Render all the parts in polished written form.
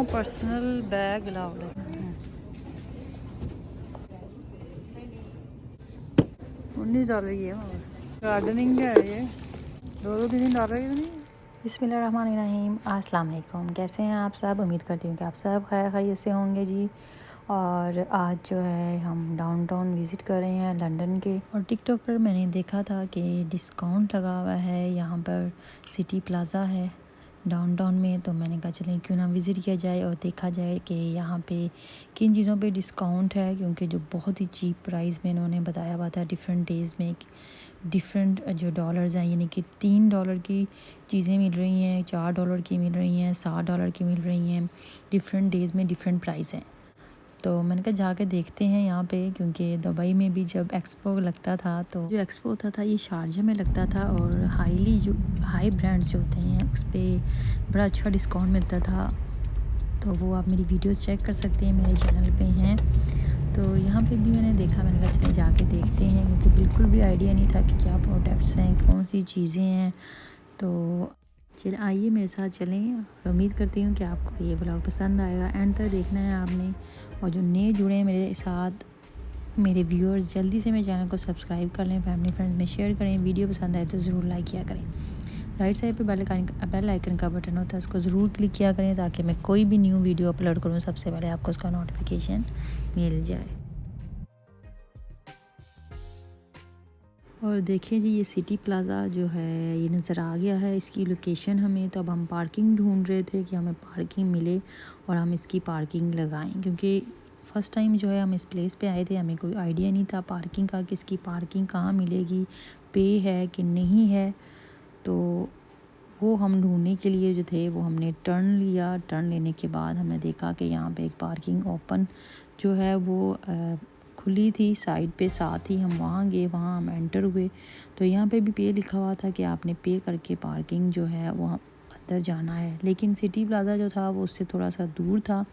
Personal bag allowed है। 19 dollar ये gardening है ये, 2-3 डॉलर की नहीं। बिस्मिल्लाहिर्रहमानिर्रहीम, अस्सलाम वालेकुम। कैसे हैं आप सब? उम्मीद करती हूँ कि आप सब खैर खैरियत से होंगे जी। और आज जो है हम डाउनटाउन विज़िट कर रहे हैं लंदन के। और टिकटॉक पर मैंने देखा था कि डिस्काउंट लगा हुआ है यहाँ पर, सिटी प्लाज़ा है डाउनटाउन में। तो मैंने कहा चलें क्यों ना विज़िट किया जाए और देखा जाए कि यहाँ पे किन चीज़ों पे डिस्काउंट है, क्योंकि जो बहुत ही चीप प्राइस में इन्होंने बताया हुआ था डिफरेंट डेज़ में। डिफरेंट जो डॉलर्स हैं, यानी कि $3 की चीज़ें मिल रही हैं, $4 की मिल रही हैं, $7 की मिल रही हैं। डिफरेंट डेज़ में डिफरेंट प्राइस हैं। तो मैंने कहा जाके देखते हैं यहाँ पे, क्योंकि दुबई में भी जब एक्सपो लगता था, तो जो एक्सपो होता था ये शारजा में लगता था, और जो हाई ब्रांड्स जो होते हैं उस पर बड़ा अच्छा डिस्काउंट मिलता था। तो वो आप मेरी वीडियोस चेक कर सकते हैं, मेरे चैनल पे हैं। तो यहाँ पे भी मैंने देखा, मैंने कहा चले जाके देखते हैं, क्योंकि बिल्कुल भी आइडिया नहीं था कि क्या प्रोडक्ट्स हैं, कौन सी चीज़ें हैं। तो चलिए आइए मेरे साथ चलें, और उम्मीद करती हूँ कि आपको ये व्लॉग पसंद आएगा। एंड तक देखना है आपने। और जो नए जुड़े हैं मेरे साथ, मेरे व्यूअर्स, जल्दी से मेरे चैनल को सब्सक्राइब कर लें, फैमिली फ्रेंड्स में शेयर करें। वीडियो पसंद आए तो ज़रूर लाइक किया करें। राइट साइड पे बेल आइकन का बटन होता है, उसको ज़रूर क्लिक किया करें, ताकि मैं कोई भी न्यू वीडियो अपलोड करूँ सबसे पहले आपको उसका नोटिफिकेशन मिल जाए। और देखिए जी, ये सिटी प्लाज़ा जो है ये नज़र आ गया है, इसकी लोकेशन हमें। तो अब हम पार्किंग ढूंढ रहे थे कि हमें पार्किंग मिले और हम इसकी पार्किंग लगाएं, क्योंकि फ़र्स्ट टाइम जो है हम इस प्लेस पे आए थे, हमें कोई आइडिया नहीं था पार्किंग का, कि इसकी पार्किंग कहाँ मिलेगी, पे है कि नहीं है। तो वो हम ढूंढने के लिए जो थे वो हमने टर्न लिया। टर्न लेने के बाद हमने देखा कि यहाँ पे एक पार्किंग ओपन जो है वो खुली थी साइड पे। साथ ही हम वहाँ गए, वहाँ हम एंटर हुए, तो यहाँ पे भी पे लिखा हुआ था कि आपने पे करके पार्किंग जो है वो अंदर जाना है। लेकिन सिटी प्लाज़ा जो था वो उससे थोड़ा सा दूर था।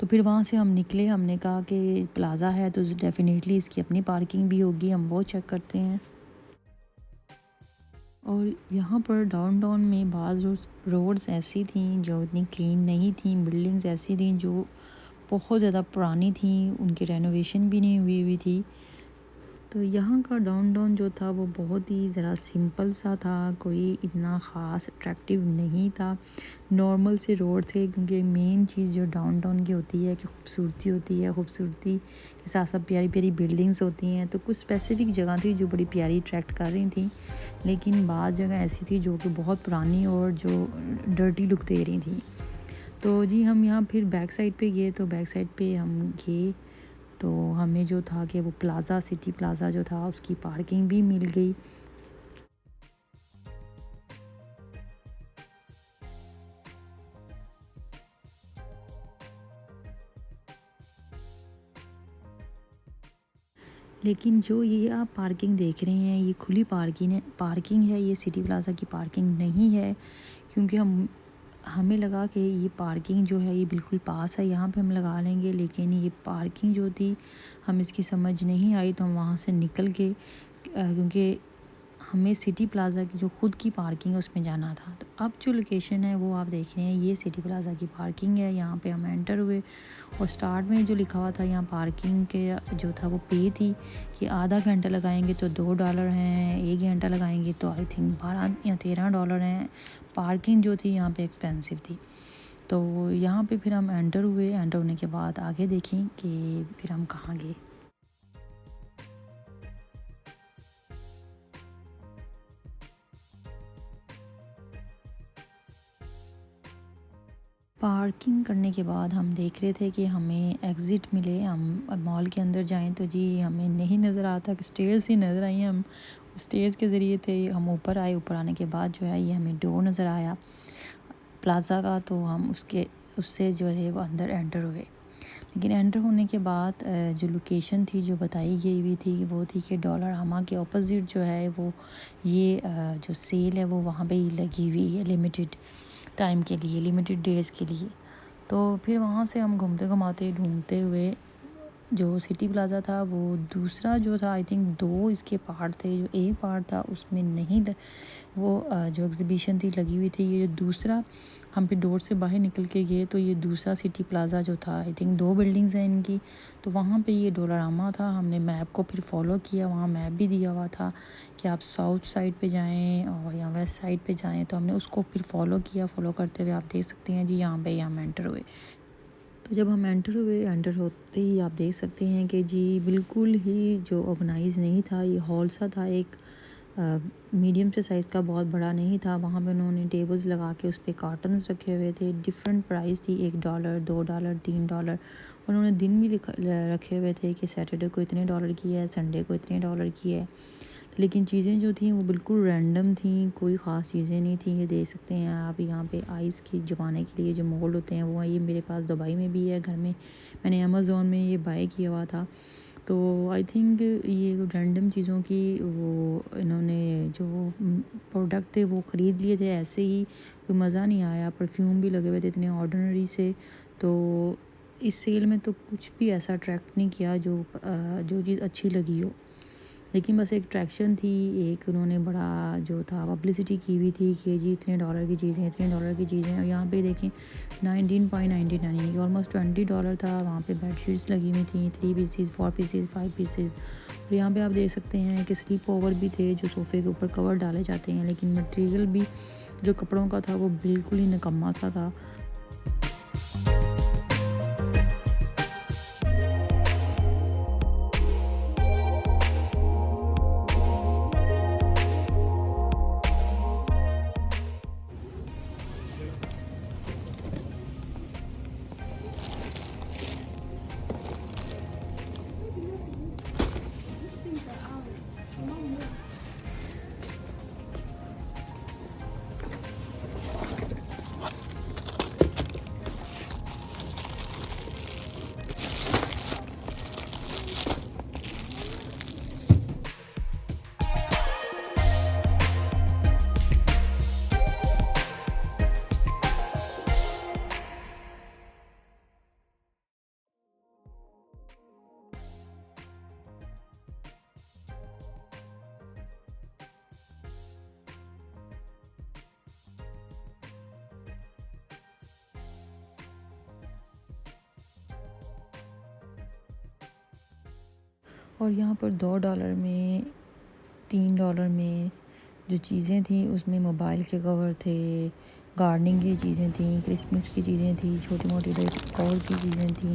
तो फिर वहाँ से हम निकले, हमने कहा कि प्लाज़ा है तो डेफ़िनेटली इसकी अपनी पार्किंग भी होगी, हम वो चेक करते हैं। और यहाँ पर डाउनटाउन में बाज़ रोड्स ऐसी थी जो इतनी क्लीन नहीं थी, बिल्डिंग्स ऐसी थी जो बहुत ज़्यादा पुरानी थी, उनकी रेनोवेशन भी नहीं हुई थी। तो यहाँ का डाउनटाउन जो था वो बहुत ही ज़रा सिंपल सा था, कोई इतना ख़ास अट्रैक्टिव नहीं था। नॉर्मल से रोड थे, क्योंकि मेन चीज़ जो डाउनटाउन की होती है कि खूबसूरती होती है, खूबसूरती के साथ साथ प्यारी प्यारी बिल्डिंग्स होती हैं। तो कुछ स्पेसिफ़िक जगह थी जो बड़ी प्यारी अट्रैक्ट कर रही थी, लेकिन बाज़ जगह ऐसी थी जो कि बहुत पुरानी और जो डर्टी लुक दे रही थी। तो जी हम यहाँ फिर बैक साइड पे गए, तो बैक साइड पे हम गए तो हमें जो था कि वो प्लाज़ा, सिटी प्लाज़ा जो था उसकी पार्किंग भी मिल गई। लेकिन जो ये आप पार्किंग देख रहे हैं ये खुली पार्किंग है, ये सिटी प्लाज़ा की पार्किंग नहीं है। क्योंकि हमें लगा कि ये पार्किंग जो है ये बिल्कुल पास है, यहाँ पे हम लगा लेंगे, लेकिन ये पार्किंग जो थी हम इसकी समझ नहीं आई, तो हम वहाँ से निकल के क्योंकि हमें सिटी प्लाज़ा की जो ख़ुद की पार्किंग है उसमें जाना था। तो अब जो लोकेशन है वो आप देख रहे हैं, ये सिटी प्लाज़ा की पार्किंग है। यहाँ पे हम एंटर हुए और स्टार्ट में जो लिखा हुआ था यहाँ पार्किंग के जो था वो पे थी, कि आधा घंटा लगाएंगे तो $2 हैं, 1 घंटा लगाएंगे तो आई थिंक 12 या $13 हैं। पार्किंग जो थी यहाँ पे एक्सपेंसिव थी। तो यहाँ पे फिर हम एंटर हुए, एंटर होने के बाद आगे देखें कि फिर हम कहाँ गए। पार्किंग करने के बाद हम देख रहे थे कि हमें एग्ज़िट मिले, हम मॉल के अंदर जाएं, तो जी हमें नहीं नज़र आता कि स्टेयर्स ही नज़र आई। हम स्टेयर्स के ज़रिए थे, हम ऊपर आए। ऊपर आने के बाद जो है ये हमें डोर नज़र आया प्लाज़ा का, तो हम उससे जो है वो अंदर एंटर हुए। लेकिन एंटर होने के बाद जो लोकेशन थी जो बताई गई हुई थी वो थी कि डॉलर हमा के ऑपोज़िट जो है वो ये जो सेल है वो वहाँ पे ही लगी हुई है, लिमिटेड टाइम के लिए, लिमिटेड डेज़ के लिए। तो फिर वहाँ से हम घूमते घुमाते ढूंढते हुए जो सिटी प्लाज़ा था वो दूसरा जो था, आई थिंक 2 इसके पार्ट थे। जो एक पार्ट था उसमें नहीं वो जो एग्ज़िबिशन थी लगी हुई थी। ये जो दूसरा हम पे डोर से बाहर निकल के गए तो ये दूसरा सिटी प्लाज़ा जो था, आई थिंक 2 बिल्डिंग्स हैं इनकी। तो वहाँ पे ये डोलारामा था। हमने मैप को फिर फॉलो किया, वहाँ मैप भी दिया हुआ था कि आप साउथ साइड पे जाएं और या वेस्ट साइड पे जाएं। तो हमने उसको फिर फॉलो किया। फॉलो करते हुए आप देख सकते हैं जी यहाँ पे हम एंटर हुए। तो जब हम एंटर होते ही आप देख सकते हैं कि जी बिल्कुल ही जो ऑर्गेनाइज़ नहीं था, ये हॉल सा था एक मीडियम से साइज़ का, बहुत बड़ा नहीं था। वहाँ पे उन्होंने टेबल्स लगा के उस पे कार्टन्स रखे हुए थे। डिफरेंट प्राइस थी, $1, $2, $3। उन्होंने दिन भी रखे हुए थे कि सैटरडे को इतने डॉलर की है, संडे को इतने डॉलर की है। लेकिन चीज़ें जो थी वो बिल्कुल रैंडम थी, कोई ख़ास चीज़ें नहीं थी। ये देख सकते हैं आप यहाँ पे आइस की जमाने के लिए जो मोल्ड होते हैं वो ये मेरे पास दुबई में भी है घर में। मैंने अमेज़ोन में ये बाय किया हुआ था। तो आई थिंक ये रैंडम चीज़ों की वो इन्होंने जो प्रोडक्ट थे वो ख़रीद लिए थे ऐसे ही, कोई मज़ा नहीं आया। परफ्यूम भी लगे हुए थे इतने ऑर्डिनरी से। तो इस सेल में तो कुछ भी ऐसा अट्रैक्ट नहीं किया जो चीज़ अच्छी लगी हो। लेकिन बस एक अट्रैक्शन थी, एक उन्होंने बड़ा जो था पब्लिसिटी की हुई थी कि जी इतने डॉलर की चीज़ें, इतने डॉलर की चीज़ें। और यहाँ पे देखें 19.99 यानी ऑलमोस्ट $20 था। वहाँ पे बेडशीट्स लगी हुई थी, 3 पीसेस, 4 पीसेस, 5 पीसेस। और यहाँ पे आप देख सकते हैं कि स्लीप ओवर भी थे जो सोफ़े के ऊपर कवर डाले जाते हैं। लेकिन मटेरियल भी जो कपड़ों का था वो बिल्कुल ही निकम्मा सा था। और यहाँ पर $2 में, $3 में जो चीज़ें थी उसमें मोबाइल के कवर थे, गार्डनिंग की चीज़ें थी, क्रिसमस की चीज़ें थी, छोटी मोटी डेकोर की चीज़ें थी,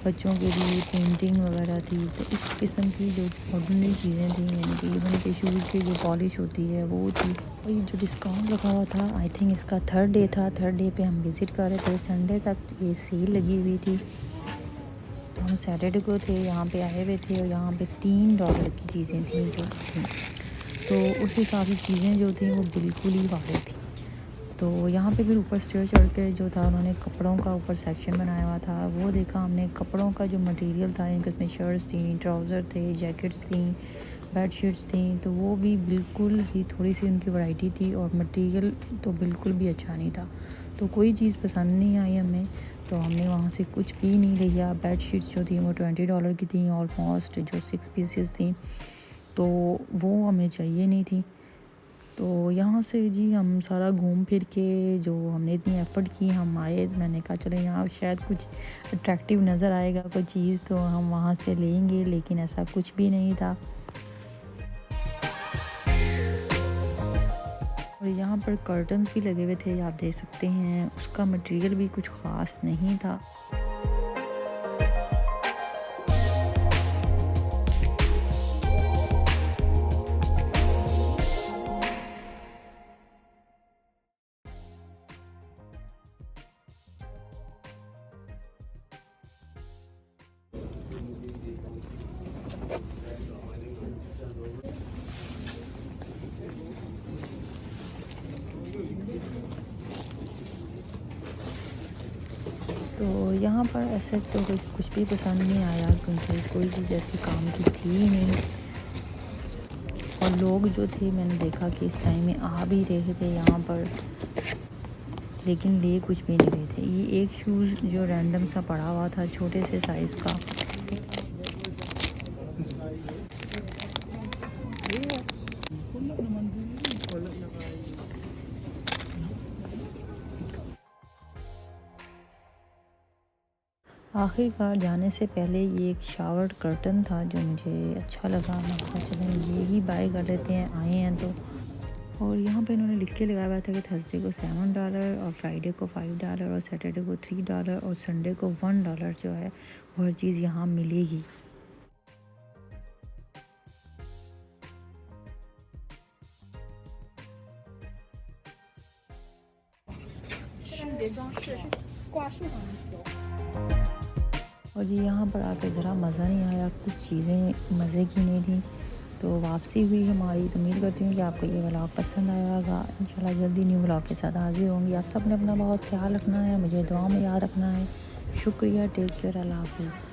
बच्चों के लिए पेंटिंग वगैरह थी। तो इस किस्म की जो ऑर्डिनरी चीज़ें थी, यानी कि इवन के शूज़ की जो पॉलिश होती है वो थी। और ये जो डिस्काउंट रखा हुआ था, आई थिंक इसका 3rd डे था। 3rd डे पे हम विज़िट कर रहे थे। संडे तक ये सेल लगी हुई थी। तो हम सैटरडे को थे यहाँ पे आए हुए थे और यहाँ पे $3 की चीज़ें थी जो थी। तो उस हिसाब से चीज़ें जो थी वो बिल्कुल ही वाक़ई थी। तो यहाँ पे फिर ऊपर स्टेयर चढ़ के जो था उन्होंने कपड़ों का ऊपर सेक्शन बनाया हुआ था, वो देखा हमने। कपड़ों का जो मटेरियल था, इनके उसमें शर्ट्स थी, ट्राउज़र थे, जैकेट्स थी, बेडशीट्स थी। तो वो भी बिल्कुल ही थोड़ी सी उनकी वैरायटी थी और मटेरियल तो बिल्कुल भी अच्छा नहीं था। तो कोई चीज़ पसंद नहीं आई हमें, तो हमने वहाँ से कुछ भी नहीं लिया। बेडशीट्स जो थी वो $20 की थी ऑलमोस्ट, जो 6 पीसेस थी। तो वो हमें चाहिए नहीं थी। तो यहाँ से जी हम सारा घूम फिर के जो हमने इतनी एफ़र्ट की हम आए। मैंने कहा चलो यहाँ शायद कुछ अट्रैक्टिव नज़र आएगा कोई चीज़ तो हम वहाँ से लेंगे, लेकिन ऐसा कुछ भी नहीं था। और यहाँ पर कर्टन्स भी लगे हुए थे, आप देख सकते हैं। उसका मटेरियल भी कुछ ख़ास नहीं था। तो यहाँ पर ऐसे तो कुछ भी पसंद नहीं आया, क्योंकि कोई चीज़ ऐसी काम की थी ही नहीं। और लोग जो थे मैंने देखा कि इस टाइम में आ भी रहे थे यहाँ पर, लेकिन ले कुछ भी नहीं रहे थे। ये एक शूज़ जो रैंडम सा पड़ा हुआ था छोटे से साइज़ का, आखिरकार जाने से पहले ये एक शावर कर्टन था जो मुझे अच्छा लगा। मैं कहा चलें ये ही बाय कर लेते हैं, आए हैं तो। और यहाँ पे इन्होंने लिख के लगाया हुआ था कि थर्सडे को $7 और फ्राइडे को $5 और सैटरडे को $3 और संडे को $1 जो है वो हर चीज़ यहाँ मिलेगी। और जी यहाँ पर आके ज़रा मज़ा नहीं आया, कुछ चीज़ें मज़े की नहीं थी। तो वापसी हुई हमारी। तो उम्मीद करती हूँ कि आपको ये व्लॉग पसंद आया होगा। इंशाल्लाह जल्दी न्यू व्लॉग के साथ हाजिर होंगी। आप सब ने अपना बहुत ख्याल रखना है, मुझे दुआ में याद रखना है। शुक्रिया, टेक केयर, अल्लाह हाफ़िज़।